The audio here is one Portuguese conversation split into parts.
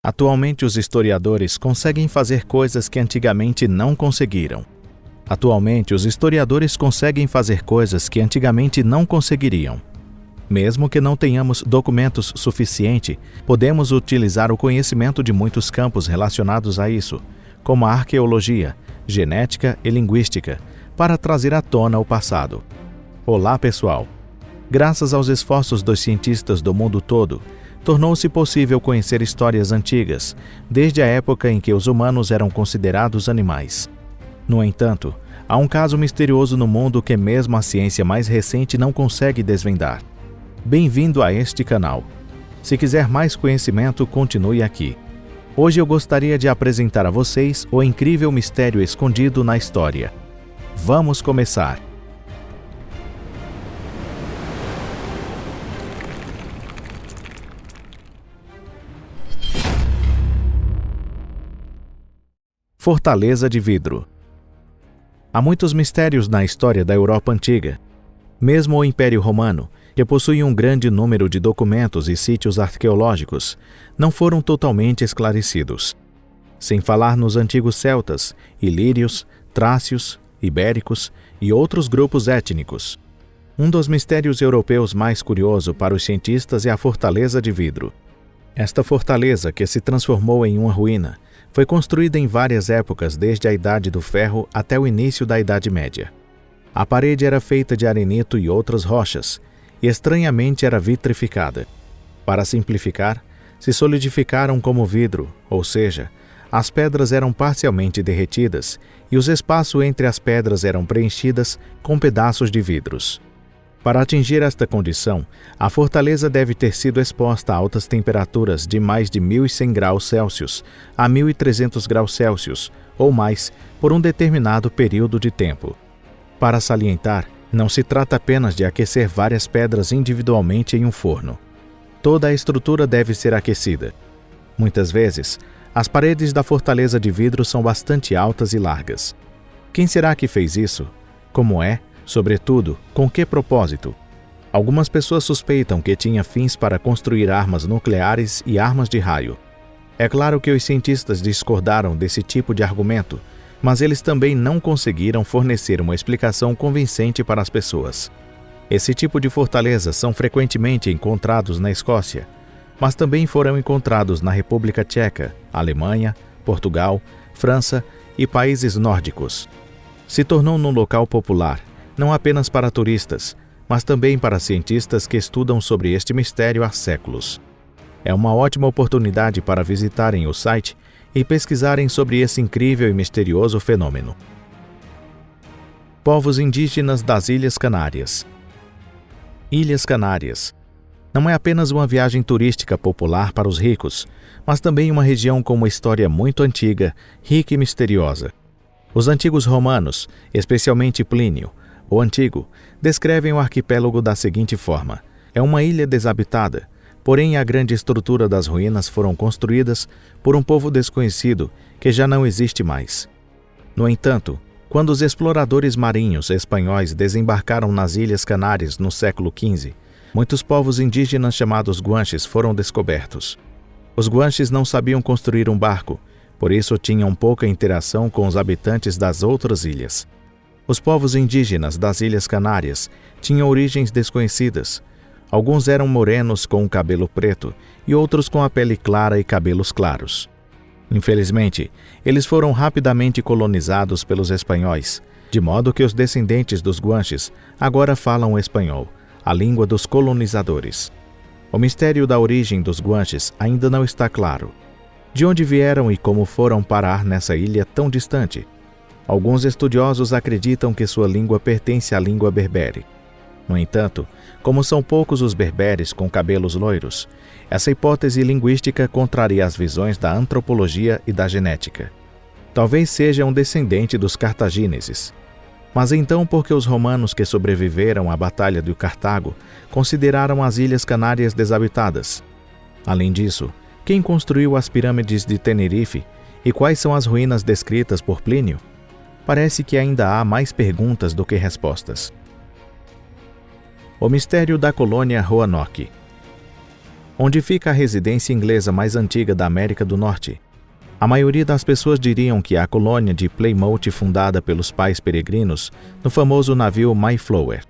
Atualmente, os historiadores conseguem fazer coisas que antigamente não conseguiram. Atualmente, os historiadores conseguem fazer coisas que antigamente não conseguiriam. Mesmo que não tenhamos documentos suficiente, podemos utilizar o conhecimento de muitos campos relacionados a isso, como a arqueologia, genética e linguística, para trazer à tona o passado. Olá, pessoal! Graças aos esforços dos cientistas do mundo todo, tornou-se possível conhecer histórias antigas, desde a época em que os humanos eram considerados animais. No entanto, há um caso misterioso no mundo que mesmo a ciência mais recente não consegue desvendar. Bem-vindo a este canal. Se quiser mais conhecimento, continue aqui. Hoje eu gostaria de apresentar a vocês o incrível mistério escondido na história. Vamos começar! Fortaleza de Vidro. Há muitos mistérios na história da Europa antiga. Mesmo o Império Romano, que possui um grande número de documentos e sítios arqueológicos, não foram totalmente esclarecidos. Sem falar nos antigos celtas, ilírios, trácios, ibéricos e outros grupos étnicos. Um dos mistérios europeus mais curioso para os cientistas é a Fortaleza de Vidro. Esta fortaleza, que se transformou em uma ruína, foi construída em várias épocas desde a Idade do Ferro até o início da Idade Média. A parede era feita de arenito e outras rochas, e estranhamente era vitrificada. Para simplificar, se solidificaram como vidro, ou seja, as pedras eram parcialmente derretidas e os espaços entre as pedras eram preenchidas com pedaços de vidros. Para atingir esta condição, a fortaleza deve ter sido exposta a altas temperaturas de mais de 1.100 graus Celsius a 1.300 graus Celsius, ou mais, por um determinado período de tempo. Para salientar, não se trata apenas de aquecer várias pedras individualmente em um forno. Toda a estrutura deve ser aquecida. Muitas vezes, as paredes da fortaleza de vidro são bastante altas e largas. Quem será que fez isso? Como é? Sobretudo, com que propósito? Algumas pessoas suspeitam que tinha fins para construir armas nucleares e armas de raio. É claro que os cientistas discordaram desse tipo de argumento, mas eles também não conseguiram fornecer uma explicação convincente para as pessoas. Esse tipo de fortalezas são frequentemente encontrados na Escócia, mas também foram encontrados na República Tcheca, Alemanha, Portugal, França e países nórdicos. Se tornou um local popular, não apenas para turistas, mas também para cientistas que estudam sobre este mistério há séculos. É uma ótima oportunidade para visitarem o site e pesquisarem sobre esse incrível e misterioso fenômeno. Povos indígenas das Ilhas Canárias. Ilhas Canárias. Não é apenas uma viagem turística popular para os ricos, mas também uma região com uma história muito antiga, rica e misteriosa. Os antigos romanos, especialmente Plínio, o Antigo, descrevem o arquipélago da seguinte forma: é uma ilha desabitada, porém a grande estrutura das ruínas foram construídas por um povo desconhecido que já não existe mais. No entanto, quando os exploradores marinhos espanhóis desembarcaram nas Ilhas Canárias no século XV, muitos povos indígenas chamados guanches foram descobertos. Os guanches não sabiam construir um barco, por isso tinham pouca interação com os habitantes das outras ilhas. Os povos indígenas das Ilhas Canárias tinham origens desconhecidas. Alguns eram morenos com o cabelo preto e outros com a pele clara e cabelos claros. Infelizmente, eles foram rapidamente colonizados pelos espanhóis, de modo que os descendentes dos guanches agora falam espanhol, a língua dos colonizadores. O mistério da origem dos guanches ainda não está claro. De onde vieram e como foram parar nessa ilha tão distante? Alguns estudiosos acreditam que sua língua pertence à língua berbere. No entanto, como são poucos os berberes com cabelos loiros, essa hipótese linguística contraria as visões da antropologia e da genética. Talvez seja um descendente dos cartagineses. Mas então por que os romanos que sobreviveram à Batalha de Cartago consideraram as Ilhas Canárias desabitadas? Além disso, quem construiu as pirâmides de Tenerife e quais são as ruínas descritas por Plínio? Parece que ainda há mais perguntas do que respostas. O mistério da colônia Roanoke. onde fica a residência inglesa mais antiga da América do Norte. A maioria das pessoas diriam que é a colônia de Plymouth fundada pelos pais peregrinos no famoso navio Mayflower.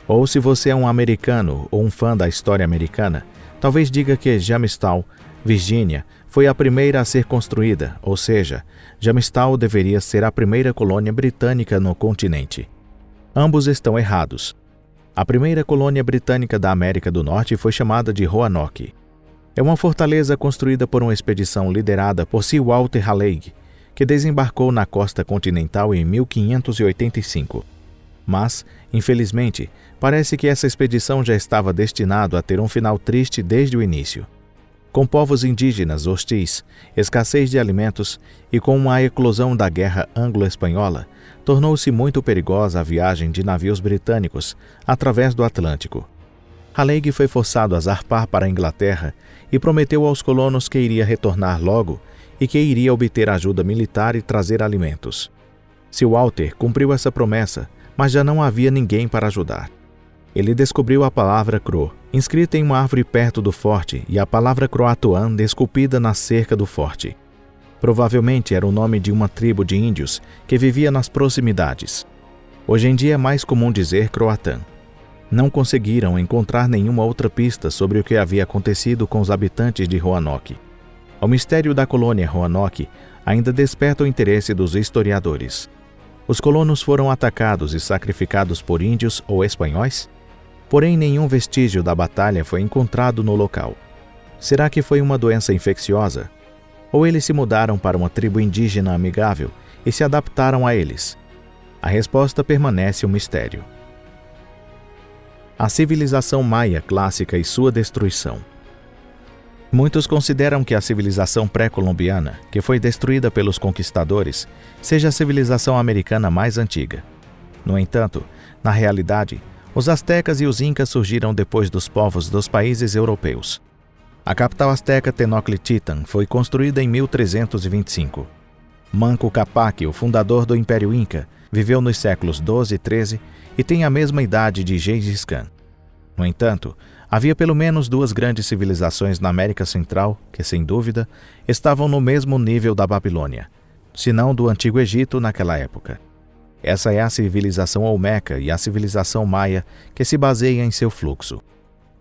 Ou se você é um americano ou um fã da história americana, talvez diga que Jamestown, Virgínia, foi a primeira a ser construída, ou seja, Jamestown deveria ser a primeira colônia britânica no continente. Ambos estão errados. A primeira colônia britânica da América do Norte foi chamada de Roanoke. É uma fortaleza construída por uma expedição liderada por Sir Walter Raleigh, que desembarcou na costa continental em 1585. Mas, infelizmente, parece que essa expedição já estava destinada a ter um final triste desde o início. Com povos indígenas hostis, escassez de alimentos e com a eclosão da Guerra Anglo-Espanhola, tornou-se muito perigosa a viagem de navios britânicos através do Atlântico. Raleigh foi forçado a zarpar para a Inglaterra e prometeu aos colonos que iria retornar logo e que iria obter ajuda militar e trazer alimentos. Sir Walter cumpriu essa promessa, mas já não havia ninguém para ajudar. Ele descobriu a palavra Crow, inscrita em uma árvore perto do forte, e a palavra Croatoan esculpida na cerca do forte. Provavelmente era o nome de uma tribo de índios que vivia nas proximidades. Hoje em dia é mais comum dizer Croatan. Não conseguiram encontrar nenhuma outra pista sobre o que havia acontecido com os habitantes de Roanoke. O mistério da colônia Roanoke ainda desperta o interesse dos historiadores. Os colonos foram atacados e sacrificados por índios ou espanhóis? Porém, nenhum vestígio da batalha foi encontrado no local. Será que foi uma doença infecciosa? Ou eles se mudaram para uma tribo indígena amigável e se adaptaram a eles? A resposta permanece um mistério. A civilização maia clássica e sua destruição. Muitos consideram que a civilização pré-colombiana, que foi destruída pelos conquistadores, seja a civilização americana mais antiga. No entanto, na realidade, os astecas e os incas surgiram depois dos povos dos países europeus. A capital asteca Tenochtitlan foi construída em 1325. Manco Cápac, o fundador do Império Inca, viveu nos séculos XII e XIII e tem a mesma idade de Gengis Khan. No entanto, havia pelo menos duas grandes civilizações na América Central que, sem dúvida, estavam no mesmo nível da Babilônia, se não do Antigo Egito naquela época. Essa é a civilização Olmeca e a civilização Maia, que se baseia em seu fluxo.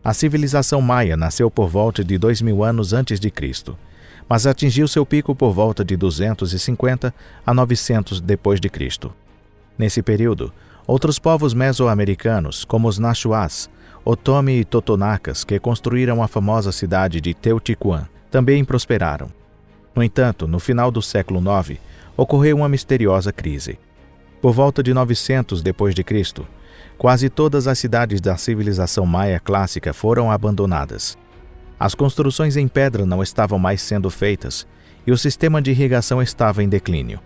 A civilização Maia nasceu por volta de 2000 anos antes de Cristo, mas atingiu seu pico por volta de 250 a 900 depois de Cristo. Nesse período, outros povos mesoamericanos, como os Naxuás, Otomi e Totonacas, que construíram a famosa cidade de Teotihuacan, também prosperaram. No entanto, no final do século IX, ocorreu uma misteriosa crise. Por volta de 900 depois de Cristo, quase todas as cidades da civilização maia clássica foram abandonadas. As construções em pedra não estavam mais sendo feitas e o sistema de irrigação estava em declínio.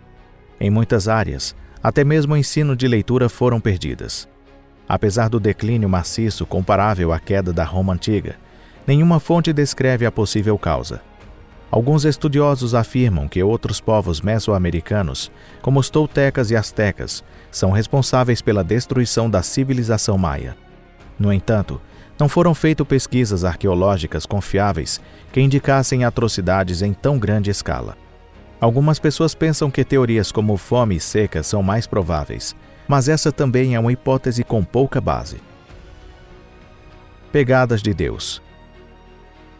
Em muitas áreas, até mesmo o ensino de leitura foram perdidas. Apesar do declínio maciço comparável à queda da Roma antiga, nenhuma fonte descreve a possível causa. Alguns estudiosos afirmam que outros povos mesoamericanos, como os toltecas e astecas, são responsáveis pela destruição da civilização maia. No entanto, não foram feitas pesquisas arqueológicas confiáveis que indicassem atrocidades em tão grande escala. Algumas pessoas pensam que teorias como fome e seca são mais prováveis, mas essa também é uma hipótese com pouca base. Pegadas de Deus.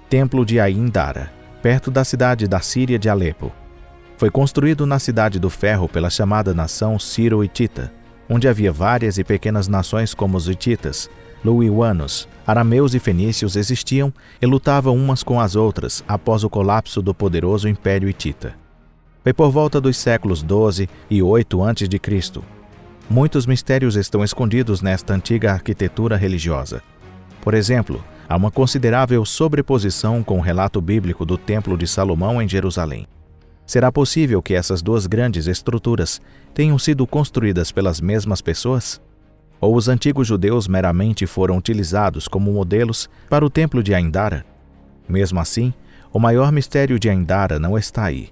Templo de Ain Dara, perto da cidade da Síria de Alepo. Foi construído na Cidade do Ferro pela chamada nação Ciro-Hitita, onde havia várias e pequenas nações como os hititas, luianos, arameus e fenícios existiam e lutavam umas com as outras após o colapso do poderoso Império Hitita. Foi por volta dos séculos XII e VIII a.C. Muitos mistérios estão escondidos nesta antiga arquitetura religiosa. Por exemplo, há uma considerável sobreposição com o relato bíblico do Templo de Salomão em Jerusalém. Será possível que essas duas grandes estruturas tenham sido construídas pelas mesmas pessoas? Ou os antigos judeus meramente foram utilizados como modelos para o Templo de Ain Dara? Mesmo assim, o maior mistério de Ain Dara não está aí,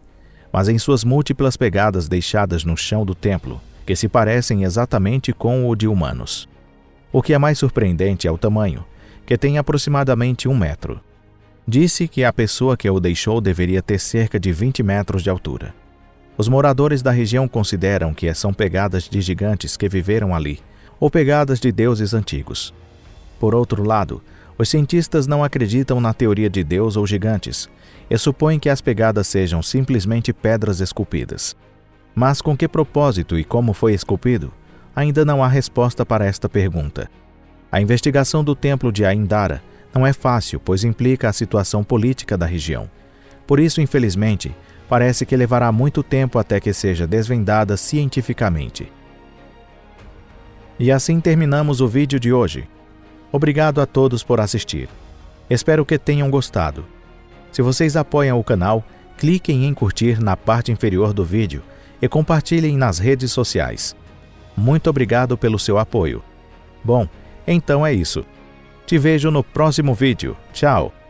mas em suas múltiplas pegadas deixadas no chão do templo, que se parecem exatamente com o de humanos. O que é mais surpreendente é o tamanho, que tem aproximadamente 1 metro. Disse que a pessoa que o deixou deveria ter cerca de 20 metros de altura. Os moradores da região consideram que são pegadas de gigantes que viveram ali, ou pegadas de deuses antigos. Por outro lado, os cientistas não acreditam na teoria de Deus ou gigantes, e supõem que as pegadas sejam simplesmente pedras esculpidas. Mas com que propósito e como foi esculpido? Ainda não há resposta para esta pergunta. A investigação do templo de Aindara não é fácil, pois implica a situação política da região. Por isso, infelizmente, parece que levará muito tempo até que seja desvendada cientificamente. E assim terminamos o vídeo de hoje. Obrigado a todos por assistir. Espero que tenham gostado. Se vocês apoiam o canal, cliquem em curtir na parte inferior do vídeo e compartilhem nas redes sociais. Muito obrigado pelo seu apoio. Bom, então é isso. Te vejo no próximo vídeo. Tchau!